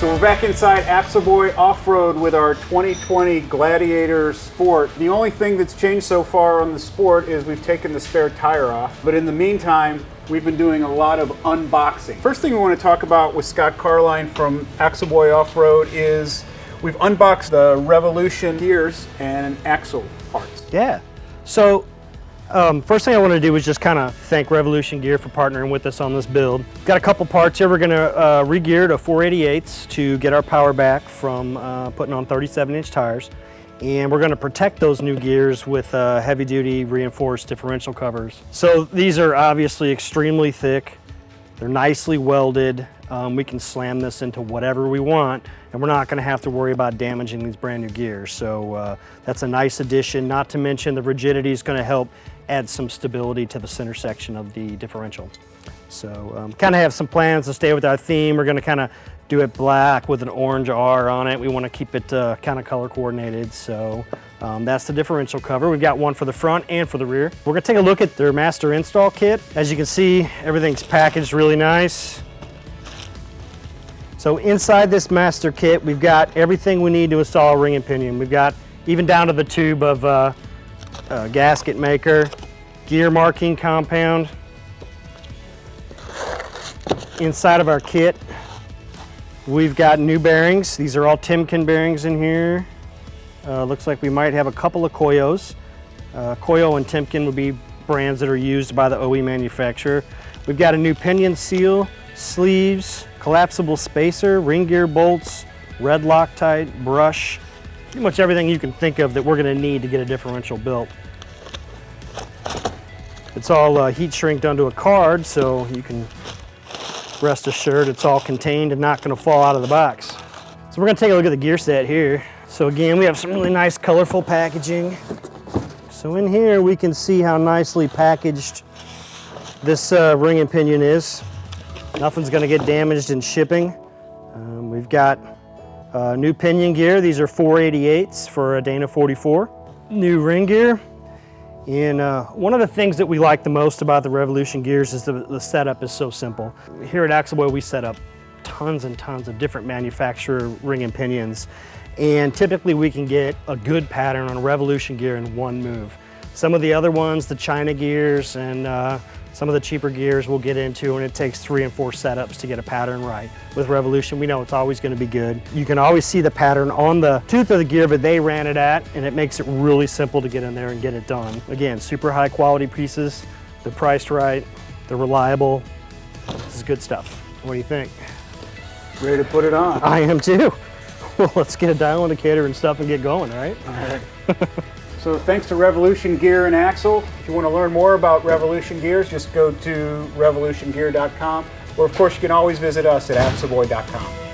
So we're back inside Axleboy Off-Road with our 2020 Gladiator Sport. The only thing that's changed so far on the Sport is we've taken the spare tire off. But in the meantime, we've been doing a lot of unboxing. First thing we want to talk about with Scott Carline from Axleboy Off-Road is we've unboxed the Revolution gears and axle parts. Yeah. So first thing I want to do is just kind of thank Revolution Gear for partnering with us on this build. Got a couple parts here. We're going to re-gear to 488s to get our power back from putting on 37-inch tires. And we're going to protect those new gears with heavy-duty reinforced differential covers. So these are obviously extremely thick. They're nicely welded. We can slam this into whatever we want, and we're not going to have to worry about damaging these brand new gears. So that's a nice addition. Not to mention the rigidity is going to help add some stability to the center section of the differential. So kind of have some plans to stay with our theme. We're going to kind of do it black with an orange R on it. We want to keep it kind of color coordinated. So that's the differential cover. We've got one for the front and for the rear. We're going to take a look at their master install kit. As you can see, everything's packaged really nice. So inside this master kit, we've got everything we need to install a ring and pinion. We've got even down to the tube of gasket maker, gear marking compound. Inside of our kit, we've got new bearings. These are all Timken bearings in here. Looks like we might have a couple of Koyos. Koyo and Timken would be brands that are used by the OE manufacturer. We've got a new pinion seal, sleeves, collapsible spacer, ring gear bolts, red Loctite, brush, pretty much everything you can think of that we're going to need to get a differential built. It's all heat shrinked onto a card, so you can rest assured it's all contained and not going to fall out of the box. So we're going to take a look at the gear set here. So again, we have some really nice colorful packaging. So in here we can see how nicely packaged this ring and pinion is. Nothing's going to get damaged in shipping. We've got new pinion gear. These are 488s for a Dana 44. New ring gear. And one of the things that we like the most about the Revolution gears is the setup is so simple. Here at Axleboy, we set up tons and tons of different manufacturer ring and pinions. And typically we can get a good pattern on a Revolution gear in one move. Some of the other ones, the China gears and some of the cheaper gears we'll get into, and it takes 3 and 4 setups to get a pattern right. With Revolution, we know it's always going to be good. You can always see the pattern on the tooth of the gear that they ran it at, and it makes it really simple to get in there and get it done. Again, super high quality pieces, they're priced right, they're reliable. This is good stuff. What do you think? Ready to put it on. I am too. Well, let's get a dial indicator and stuff and get going, right? All right. So thanks to Revolution Gear and Axle. If you want to learn more about Revolution Gears, just go to revolutiongear.com, or of course you can always visit us at axleboy.com.